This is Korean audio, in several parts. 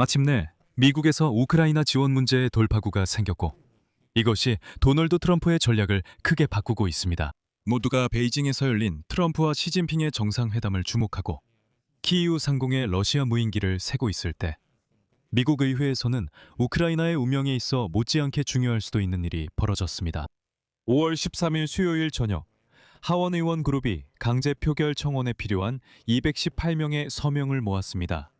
마침내 미국에서 우크라이나 지원 문제의 돌파구가 생겼고 이것이 도널드 트럼프의 전략을 크게 바꾸고 있습니다. 모두가 베이징에서 열린 트럼프와 시진핑의 정상회담을 주목하고 키이우 상공에 러시아 무인기를 세고 있을 때 미국 의회에서는 우크라이나의 운명에 있어 못지않게 중요할 수도 있는 일이 벌어졌습니다. 5월 13일 수요일 저녁 하원 의원 그룹이 강제 표결 청원에 필요한 218명의 서명을 모았습니다.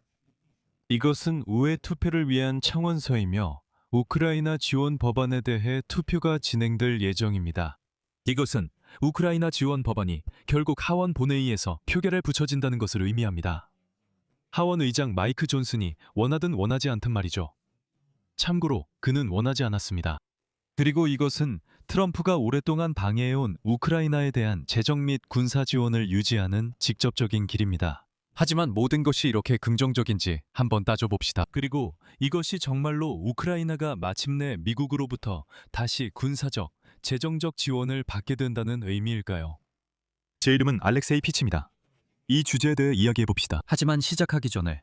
이것은 우회 투표를 위한 청원서이며 우크라이나 지원 법안에 대해 투표가 진행될 예정입니다. 이것은 우크라이나 지원 법안이 결국 하원 본회의에서 표결에 붙여진다는 것을 의미합니다. 하원 의장 마이크 존슨이 원하든 원하지 않든 말이죠. 참고로 그는 원하지 않았습니다. 그리고 이것은 트럼프가 오랫동안 방해해온 우크라이나에 대한 재정 및 군사 지원을 유지하는 직접적인 길입니다. 하지만 모든 것이 이렇게 긍정적인지 한번 따져봅시다. 그리고 이것이 정말로 우크라이나가 마침내 미국으로부터 다시 군사적, 재정적 지원을 받게 된다는 의미일까요? 제 이름은 알렉세이 피치입니다. 이 주제에 대해 이야기해봅시다. 하지만 시작하기 전에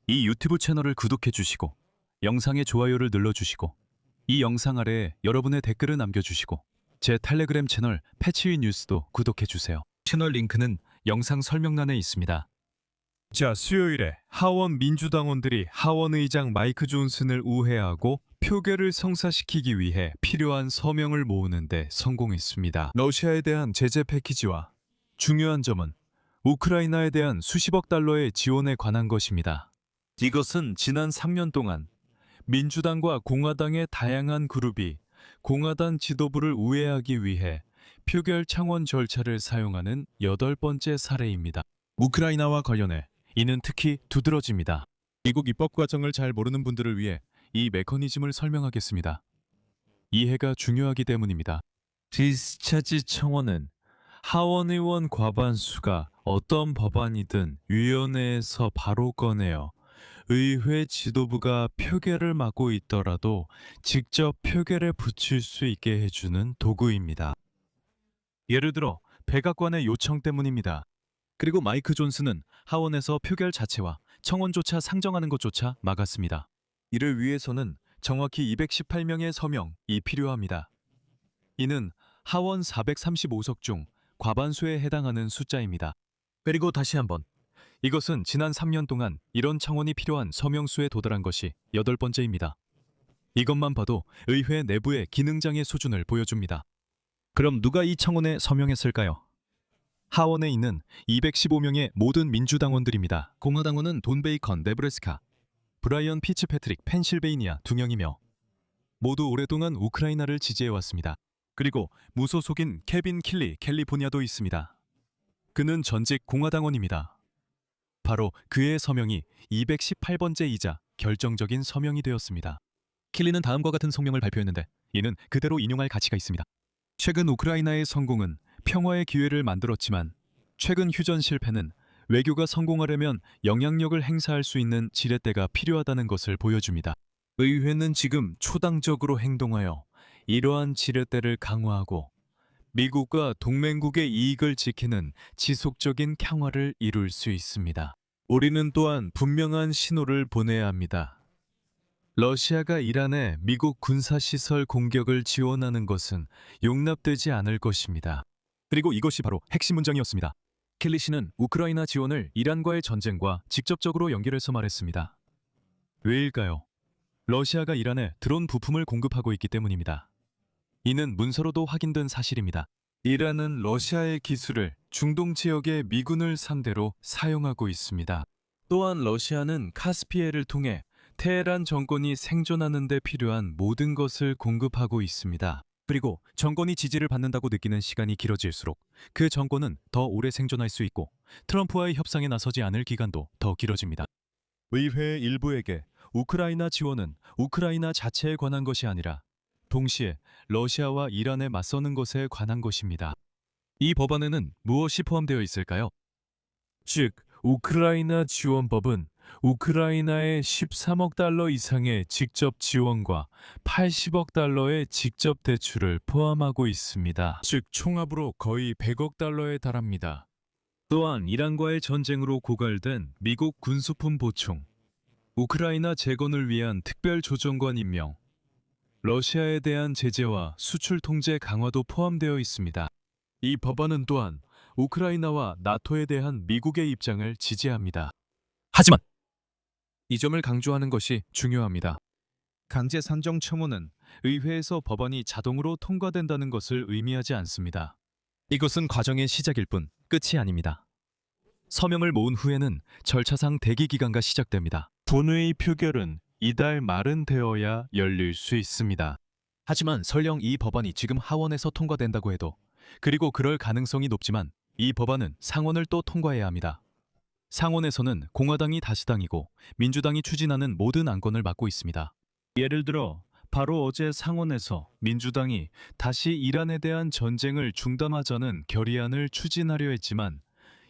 이 유튜브 채널을 구독해주시고 영상에 좋아요를 눌러주시고 이 영상 아래에 여러분의 댓글을 남겨주시고 제 텔레그램 채널 패치위 뉴스도 구독해주세요. 채널 링크는 영상 설명란에 있습니다. 자, 수요일에 하원 민주당원들이 하원 의장 마이크 존슨을 우회하고 표결을 성사시키기 위해 필요한 서명을 모으는데 성공했습니다. 러시아에 대한 제재 패키지와 중요한 점은 우크라이나에 대한 수십억 달러의 지원에 관한 것입니다. 이것은 지난 3년 동안 민주당과 공화당의 다양한 그룹이 공화당 지도부를 우회하기 위해 표결 창원 절차를 사용하는 8번째 사례입니다. 우크라이나와 관련해 이는 특히 두드러집니다. 미국 입법 과정을 잘 모르는 분들을 위해 이 메커니즘을 설명하겠습니다. 이해가 중요하기 때문입니다. 디스차지 청원은 하원 의원 과반수가 어떤 법안이든 위원회에서 바로 꺼내어 의회 지도부가 표결을 막고 있더라도 직접 표결에 붙일 수 있게 해주는 도구입니다. 예를 들어 백악관의 요청 때문입니다. 그리고 마이크 존슨은 하원에서 표결 자체와 청원조차 상정하는 것조차 막았습니다. 이를 위해서는 정확히 218명의 서명이 필요합니다. 이는 하원 435석 중 과반수에 해당하는 숫자입니다. 그리고 다시 한번 이것은 지난 3년 동안 이런 청원이 필요한 서명수에 도달한 것이 8번째입니다. 이것만 봐도 의회 내부의 기능장의 수준을 보여줍니다. 그럼 누가 이 청원에 서명했을까요? 하원에 있는 215명의 모든 민주당원들입니다. 공화당원은 돈 베이컨, 네브래스카, 브라이언 피츠패트릭, 펜실베이니아 2명이며 모두 오랫동안 우크라이나를 지지해왔습니다. 그리고 무소속인 케빈 킬리, 캘리포니아도 있습니다. 그는 전직 공화당원입니다. 바로 그의 서명이 218번째이자 결정적인 서명이 되었습니다. 킬리는 다음과 같은 성명을 발표했는데 이는 그대로 인용할 가치가 있습니다. 최근 우크라이나의 성공은 평화의 기회를 만들었지만 최근 휴전 실패는 외교가 성공하려면 영향력을 행사할 수 있는 지렛대가 필요하다는 것을 보여줍니다. 의회는 지금 초당적으로 행동하여 이러한 지렛대를 강화하고 미국과 동맹국의 이익을 지키는 지속적인 평화를 이룰 수 있습니다. 우리는 또한 분명한 신호를 보내야 합니다. 러시아가 이란에 미국 군사시설 공격을 지원하는 것은 용납되지 않을 것입니다. 그리고 이것이 바로 핵심 문장이었습니다. 켈리 씨는 우크라이나 지원을 이란과의 전쟁과 직접적으로 연결해서 말했습니다. 왜일까요? 러시아가 이란에 드론 부품을 공급하고 있기 때문입니다. 이는 문서로도 확인된 사실입니다. 이란은 러시아의 기술을 중동 지역의 미군을 상대로 사용하고 있습니다. 또한 러시아는 카스피해를 통해 테헤란 정권이 생존하는 데 필요한 모든 것을 공급하고 있습니다. 그리고 정권이 지지를 받는다고 느끼는 시간이 길어질수록 그 정권은 더 오래 생존할 수 있고 트럼프와의 협상에 나서지 않을 기간도 더 길어집니다. 의회 일부에게 우크라이나 지원은 우크라이나 자체에 관한 것이 아니라 동시에 러시아와 이란에 맞서는 것에 관한 것입니다. 이 법안에는 무엇이 포함되어 있을까요? 즉, 우크라이나 지원법은 우크라이나의 13억 달러 이상의 직접 지원과 80억 달러의 직접 대출을 포함하고 있습니다. 즉, 총합으로 거의 100억 달러에 달합니다. 또한 이란과의 전쟁으로 고갈된 미국 군수품 보충, 우크라이나 재건을 위한 특별 조정관 임명, 러시아에 대한 제재와 수출 통제 강화도 포함되어 있습니다. 이 법안은 또한 우크라이나와 나토에 대한 미국의 입장을 지지합니다. 하지만 이 점을 강조하는 것이 중요합니다. 강제 산정 첨언은 의회에서 법안이 자동으로 통과된다는 것을 의미하지 않습니다. 이것은 과정의 시작일 뿐 끝이 아닙니다. 서명을 모은 후에는 절차상 대기 기간가 시작됩니다. 본회의 표결은 이달 말은 되어야 열릴 수 있습니다. 하지만 설령 이 법안이 지금 하원에서 통과된다고 해도, 그리고 그럴 가능성이 높지만 이 법안은 상원을 또 통과해야 합니다. 상원에서는 공화당이 다수당이고 민주당이 추진하는 모든 안건을 맡고 있습니다. 예를 들어 바로 어제 상원에서 민주당이 다시 이란에 대한 전쟁을 중단하자는 결의안을 추진하려 했지만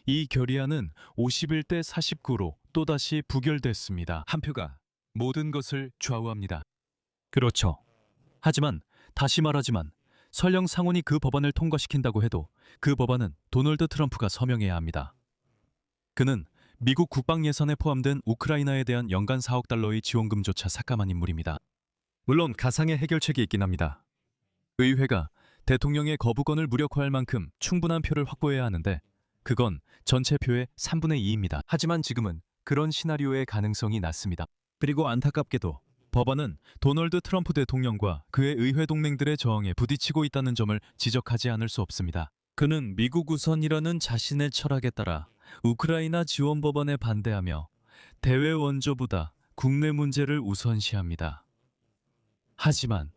이 결의안은 51대 49로 또다시 부결됐습니다. 한 표가 모든 것을 좌우합니다. 그렇죠. 하지만 다시 말하지만 설령 상원이 그 법안을 통과시킨다고 해도 그 법안은 도널드 트럼프가 서명해야 합니다. 그는 미국 국방 예산에 포함된 우크라이나에 대한 연간 4억 달러의 지원금조차 삭감한 인물입니다. 물론 가상의 해결책이 있긴 합니다. 의회가 대통령의 거부권을 무력화할 만큼 충분한 표를 확보해야 하는데 그건 전체 표의 3분의 2입니다. 하지만 지금은 그런 시나리오의 가능성이 낮습니다. 그리고 안타깝게도 법안은 도널드 트럼프 대통령과 그의 의회 동맹들의 저항에 부딪히고 있다는 점을 지적하지 않을 수 없습니다. 그는 미국 우선이라는 자신의 철학에 따라 우크라이나 지원 법안에 반대하며 대외 원조보다 국내 문제를 우선시합니다. 하지만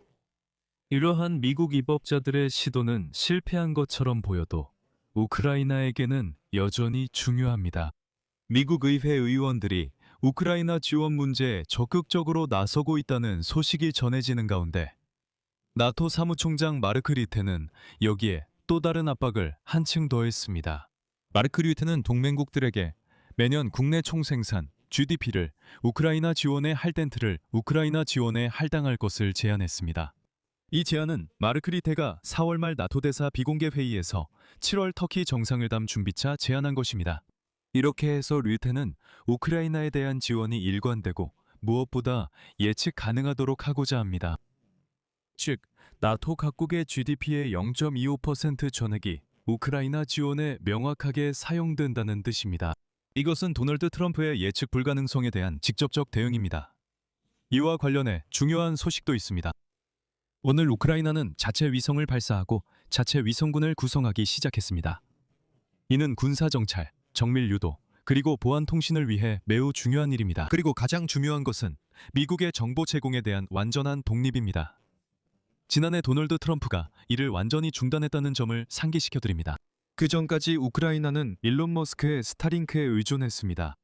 이러한 미국 입법자들의 시도는 실패한 것처럼 보여도 우크라이나에게는 여전히 중요합니다. 미국 의회 의원들이 우크라이나 지원 문제에 적극적으로 나서고 있다는 소식이 전해지는 가운데 나토 사무총장 마르크 리테는 여기에 또 다른 압박을 한층 더했습니다. 마르크 류테는 동맹국들에게 매년 국내 총생산 GDP를 우크라이나 지원에 할텐트를 우크라이나 지원에 할당할 것을 제안했습니다. 이 제안은 마르크 리테가 4월 말 나토 대사 비공개 회의에서 7월 터키 정상회담 준비차 제안한 것입니다. 이렇게 해서 류테는 우크라이나에 대한 지원이 일관되고 무엇보다 예측 가능하도록 하고자 합니다. 즉, 나토 각국의 GDP의 0.25% 전액이 우크라이나 지원에 명확하게 사용된다는 뜻입니다. 이것은 도널드 트럼프의 예측 불가능성에 대한 직접적 대응입니다. 이와 관련해 중요한 소식도 있습니다. 오늘 우크라이나는 자체 위성을 발사하고 자체 위성군을 구성하기 시작했습니다. 이는 군사 정찰, 정밀 유도, 그리고 보안 통신을 위해 매우 중요한 일입니다. 그리고 가장 중요한 것은 미국의 정보 제공에 대한 완전한 독립입니다. 지난해 도널드 트럼프가 이를 완전히 중단했다는 점을 상기시켜드립니다. 그 전까지 우크라이나는 일론 머스크의 스타링크에 의존했습니다.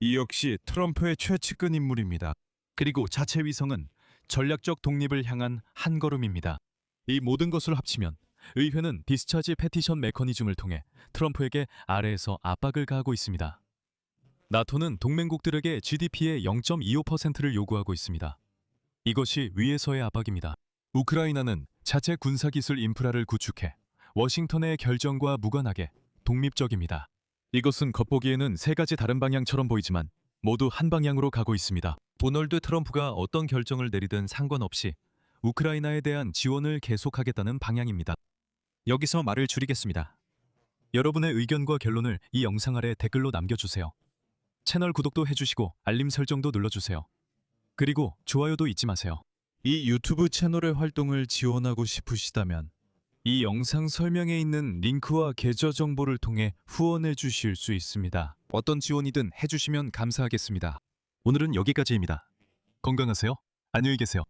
이 역시 트럼프의 최측근 인물입니다. 그리고 자체 위성은 전략적 독립을 향한 한 걸음입니다. 이 모든 것을 합치면 의회는 디스차지 패티션 메커니즘을 통해 트럼프에게 아래에서 압박을 가하고 있습니다. 나토는 동맹국들에게 GDP의 0.25%를 요구하고 있습니다. 이것이 위에서의 압박입니다. 우크라이나는 자체 군사기술 인프라를 구축해 워싱턴의 결정과 무관하게 독립적입니다. 이것은 겉보기에는 세 가지 다른 방향처럼 보이지만 모두 한 방향으로 가고 있습니다. 도널드 트럼프가 어떤 결정을 내리든 상관없이 우크라이나에 대한 지원을 계속하겠다는 방향입니다. 여기서 말을 줄이겠습니다. 여러분의 의견과 결론을 이 영상 아래 댓글로 남겨주세요. 채널 구독도 해주시고 알림 설정도 눌러주세요. 그리고 좋아요도 잊지 마세요. 이 유튜브 채널의 활동을 지원하고 싶으시다면 이 영상 설명에 있는 링크와 계좌 정보를 통해 후원해 주실 수 있습니다. 어떤 지원이든 해주시면 감사하겠습니다. 오늘은 여기까지입니다. 건강하세요. 안녕히 계세요.